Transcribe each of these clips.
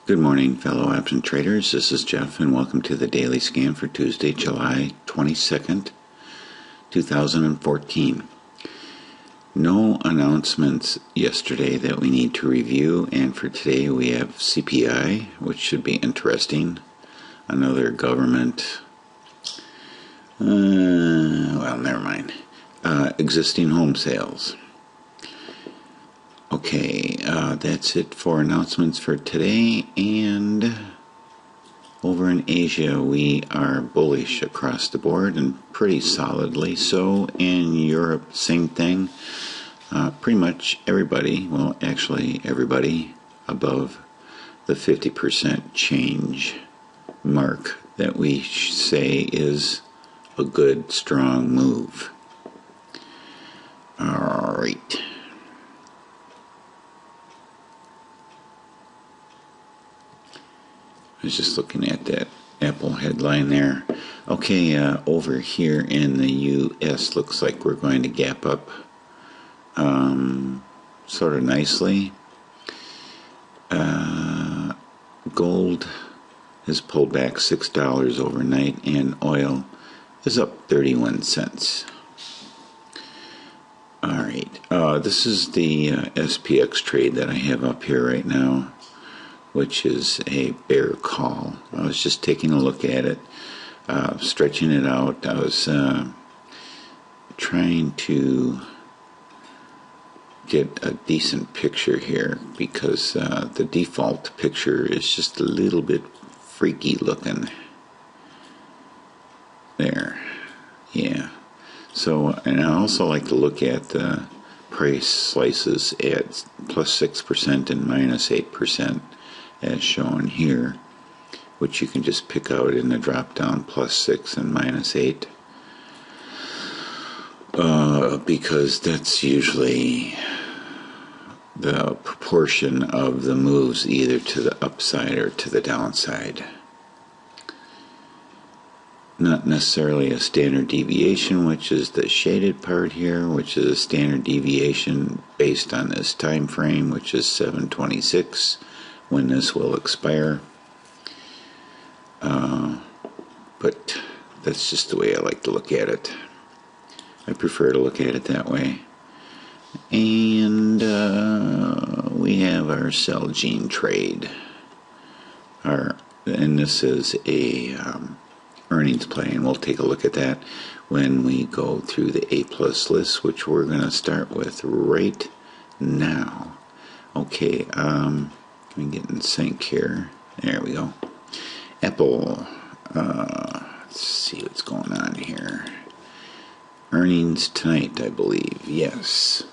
Good morning, fellow option traders. This is Jeff, and welcome to the Daily Scan for Tuesday, July 22nd, 2014. No announcements yesterday that we need to review, and for today we have CPI, which should be interesting. Another government, well, never mind. Existing home sales. Okay, that's it for announcements for today, and over in Asia we are bullish across the board and pretty solidly so. In Europe, same thing. Pretty much everybody, well actually everybody above the 50% change mark that we say is a good strong move. Alright. I was just looking at that Apple headline there. Okay, over here in the U.S. looks like we're going to gap up sort of nicely. Gold has pulled back $6 overnight, and oil is up 31 cents. Alright, this is the SPX trade that I have up here right now, which is a bear call. I was just taking a look at it, stretching it out. I was trying to get a decent picture here because the default picture is just a little bit freaky looking. There. Yeah. So, and I also like to look at the price slices at plus 6% and minus 8%. As shown here, which you can just pick out in the drop down plus 6 and minus 8, because that's usually the proportion of the moves either to the upside or to the downside. Not necessarily a standard deviation, which is the shaded part here, which is a standard deviation based on this time frame, which is 7/26. When this will expire, but that's just the way I like to look at it. I prefer to look at it that way. And we have our cell gene trade, and this is a earnings play, and we'll take a look at that when we go through the A+ list, which we're going to start with right now. Okay, let me get in sync here. There we go. Apple. Let's see what's going on here. Earnings tonight, I believe. Yes.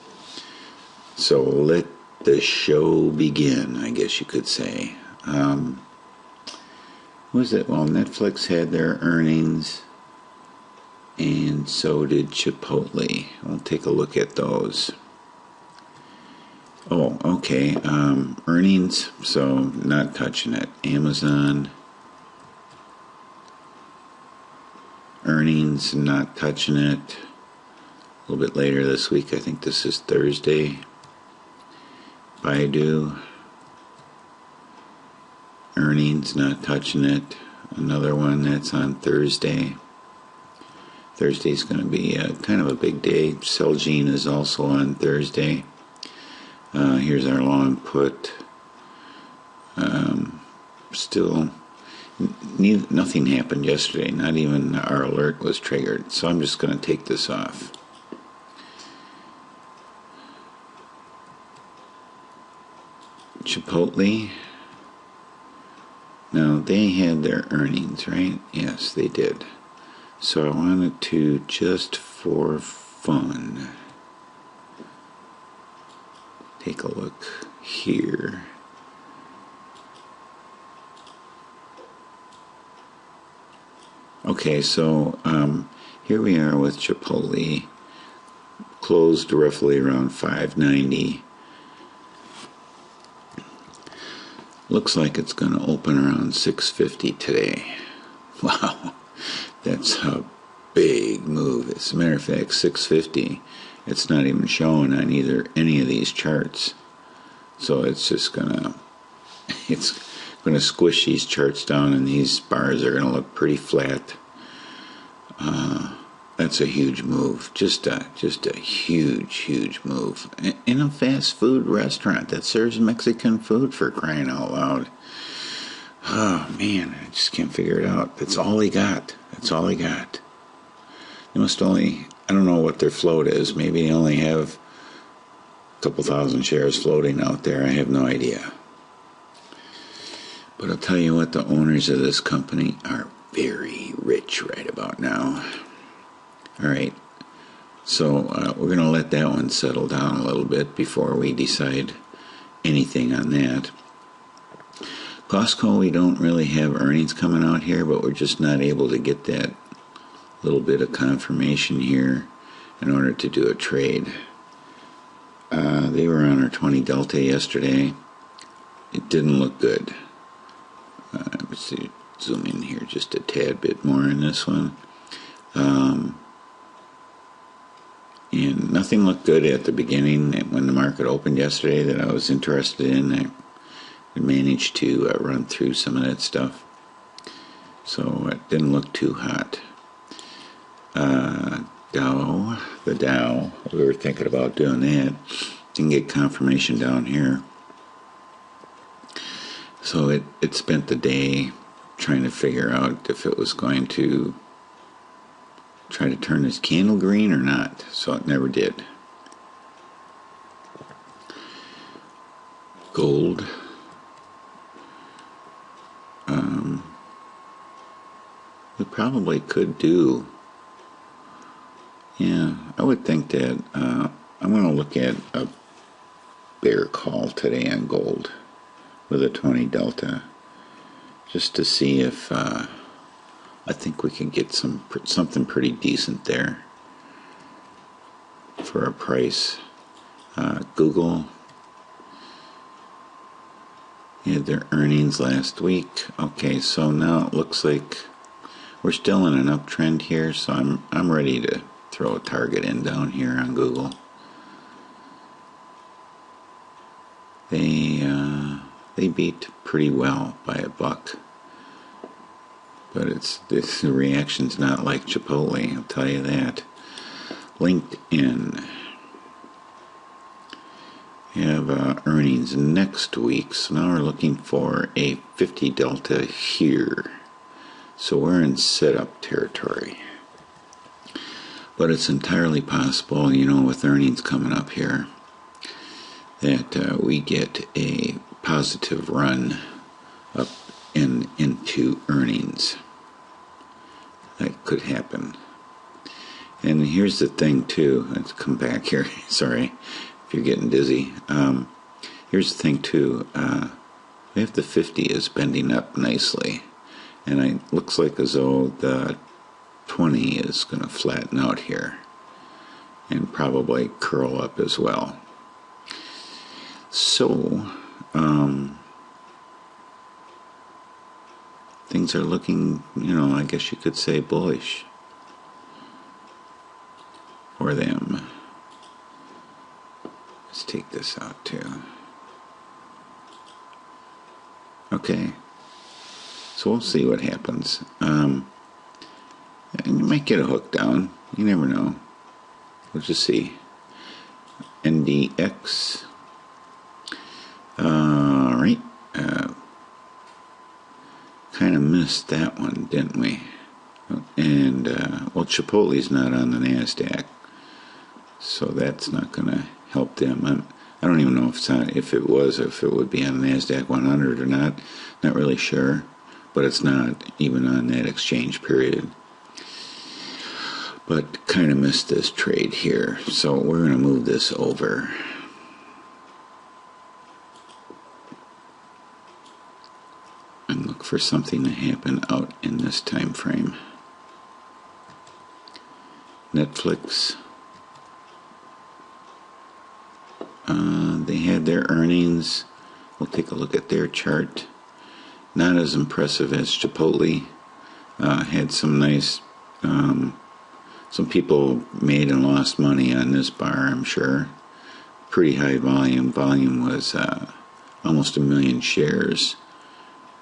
So let the show begin, I guess you could say. What was it? Well, Netflix had their earnings, and so did Chipotle. We'll take a look at those. Oh, okay. Earnings, so not touching it. Amazon. Earnings, not touching it. A little bit later this week, I think this is Thursday. Baidu. Earnings, not touching it. Another one that's on Thursday. Thursday's going to be kind of a big day. Celgene is also on Thursday. Here's our long put. Still, nothing happened yesterday. Not even our alert was triggered. So I'm just going to take this off. Chipotle. Now, they had their earnings, right? Yes, they did. So I wanted to, just for fun, take a look here. Okay, so here we are with Chipotle, closed roughly around 590. Looks like it's going to open around 650 today. Wow, that's a big move. As a matter of fact, 650, it's not even showing on any of these charts. So it's just it's gonna squish these charts down, and these bars are gonna look pretty flat. That's a huge move. Just a huge move. In a fast food restaurant that serves Mexican food, for crying out loud. Oh man, I just can't figure it out. That's all he got. That's all he got. They must only, I don't know what their float is. Maybe they only have a couple thousand shares floating out there. I have no idea. But I'll tell you what, the owners of this company are very rich right about now. All right, so we're going to let that one settle down a little bit before we decide anything on that. Costco, we don't really have earnings coming out here, but we're just not able to get that little bit of confirmation here in order to do a trade. They were on our 20 Delta yesterday. It didn't look good. Let's see, zoom in here just a tad bit more in this one. And nothing looked good at the beginning when the market opened yesterday that I was interested in. I managed to run through some of that stuff. So it didn't look too hot. The Dow, we were thinking about doing that. Didn't get confirmation down here. So it spent the day trying to figure out if it was going to try to turn this candle green or not. So it never did. Gold. We probably could do. Yeah, I would think that I'm going to look at a bear call today on gold with a 20 Delta just to see if I think we can get something pretty decent there for a price. Google had their earnings last week. Okay, so now it looks like we're still in an uptrend here, so I'm ready to throw a target in down here on Google. They beat pretty well by $1, but the reaction's not like Chipotle, I'll tell you that. LinkedIn have earnings next week, so now we're looking for a 50 Delta here. So we're in setup territory. But it's entirely possible, with earnings coming up here, that we get a positive run up into earnings. That could happen. And here's the thing, too. Let's come back here. Sorry if you're getting dizzy. Here's the thing, too. We have the 50 is bending up nicely. And it looks like as though the 20 is going to flatten out here and probably curl up as well. So, things are looking, I guess you could say bullish for them. Let's take this out too. Okay. So we'll see what happens. And you might get a hook down. You never know. We'll just see. NDX. Alright. Kind of missed that one, didn't we? And, well, Chipotle's not on the NASDAQ. So that's not going to help them. I don't even know if it would be on the NASDAQ 100 or not. Not really sure. But it's not even on that exchange period. But kind of missed this trade here. So we're going to move this over. And look for something to happen out in this time frame. Netflix. They had their earnings. We'll take a look at their chart. Not as impressive as Chipotle. Had some nice Some people made and lost money on this bar, I'm sure. Pretty high volume. Volume was almost 1 million shares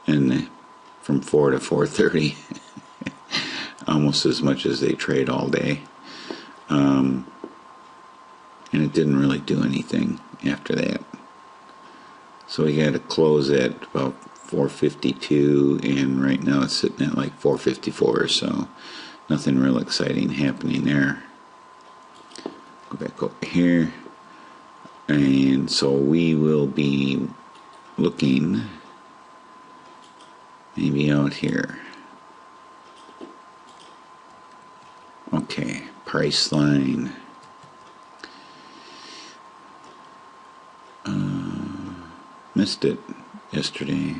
from 4 to 4:30. Almost as much as they trade all day. And it didn't really do anything after that. So we got to close at about 452, and right now it's sitting at like 454, so nothing real exciting happening there. Go back over here. And so we will be looking maybe out here. Okay, price line. Missed it yesterday.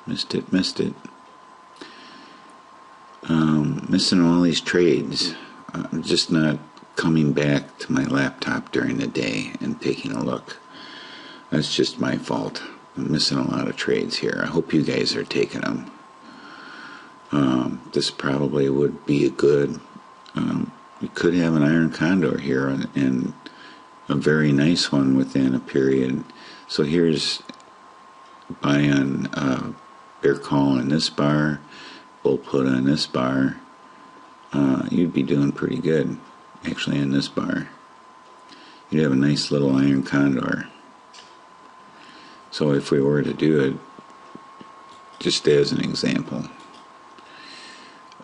Missed it. Missing all these trades. I'm just not coming back to my laptop during the day and taking a look. That's just my fault. I'm missing a lot of trades here. I hope you guys are taking them. This probably would be a good... we could have an iron condor here and a very nice one within a period. So here's buy on bear call on this bar, bull put on this bar. You'd be doing pretty good actually in this bar. You'd have a nice little iron condor. So if we were to do it, just as an example,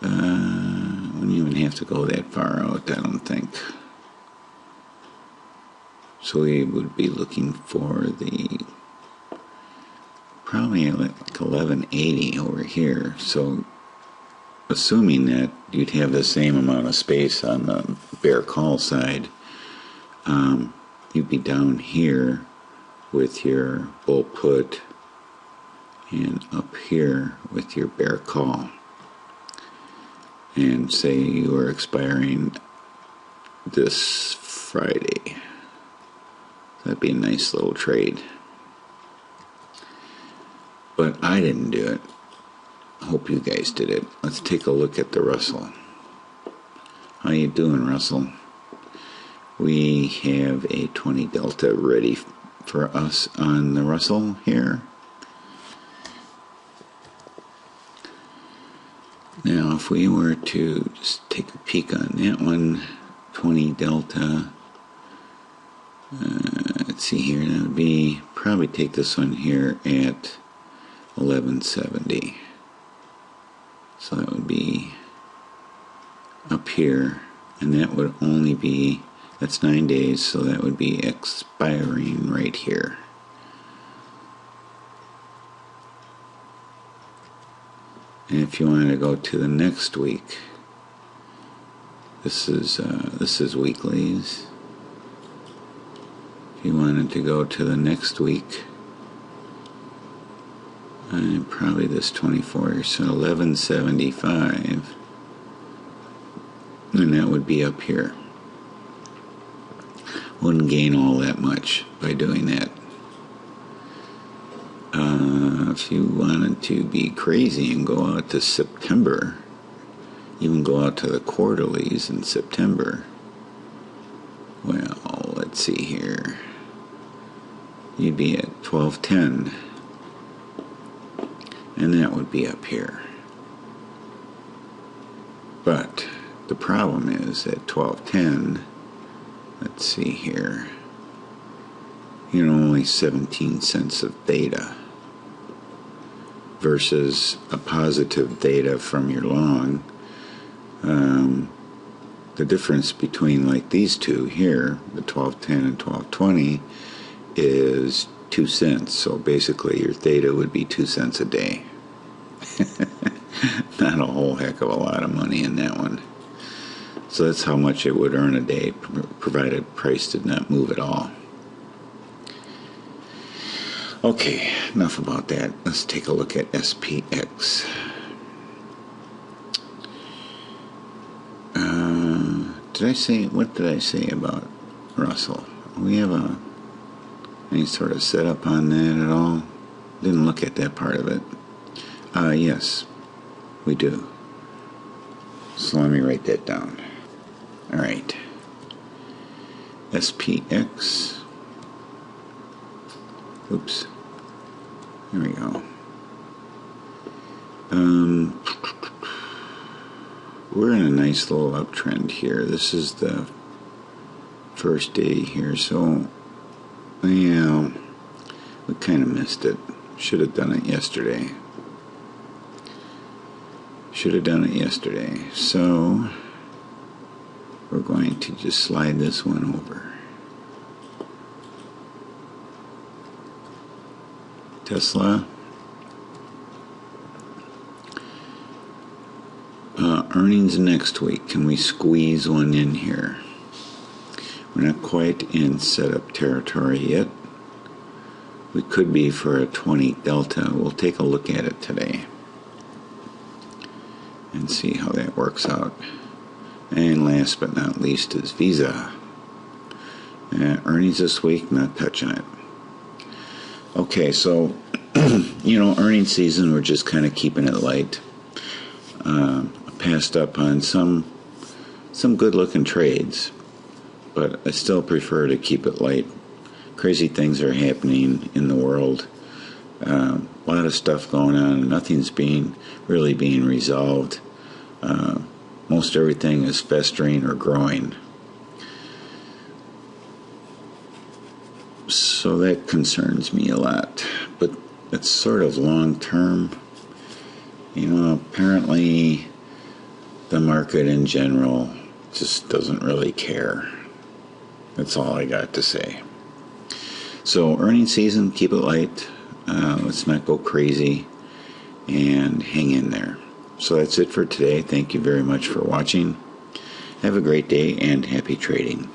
wouldn't even have to go that far out, I don't think. So we would be looking for the probably like 1180 over here. So assuming that you'd have the same amount of space on the bear call side, you'd be down here with your bull put and up here with your bear call. And say you are expiring this Friday. That'd be a nice little trade. But I didn't do it. I hope you guys did it. Let's take a look at the Russell. How you doing, Russell? We have a 20 delta ready for us on the Russell here. Now, if we were to just take a peek on that one, 20 delta, let's see here, that would be, probably take this one here at 1170. So that would be up here, and that would only be, that's 9 days, so that would be expiring right here. And if you want to go to the next week, this is weeklies. If you wanted to go to the next week, probably this 24, so 1175, and that would be up here. Wouldn't gain all that much by doing that. If you wanted to be crazy and go out to September, even go out to the quarterlies in September, well, let's see here. You'd be at 1210, and that would be up here. But the problem is at 1210, let's see here, you know, only 17 cents of theta versus a positive theta from your long. The difference between like these two here, the 1210 and 1220, is 2 cents. So basically your theta would be 2 cents a day. Not a whole heck of a lot of money in that one. So that's how much it would earn a day, provided price did not move at all. Okay, enough about that. Let's take a look at SPX. What did I say about Russell? We have any sort of setup on that at all? Didn't look at that part of it. Yes, we do. So let me write that down. All right. SPX. Oops. There we go. We're in a nice little uptrend here. This is the first day here, so yeah, we kind of missed it. Should have done it yesterday. So we're going to just slide this one over. Tesla. Earnings next week. Can we squeeze one in here? We're not quite in setup territory yet. We could be for a 20 delta. We'll take a look at it today and see how that works out. And last but not least is Visa. Earnings this week, not touching it. Okay, so earnings season, we're just kind of keeping it light. Passed up on some good looking trades, but I still prefer to keep it light. Crazy things are happening in the world. A lot of stuff going on. Nothing's really being resolved. Most everything is festering or growing. So that concerns me a lot. But it's sort of long term. Apparently the market in general just doesn't really care. That's all I got to say. So earnings season, keep it light. Let's not go crazy and hang in there. So that's it for today. Thank you very much for watching. Have a great day and happy trading.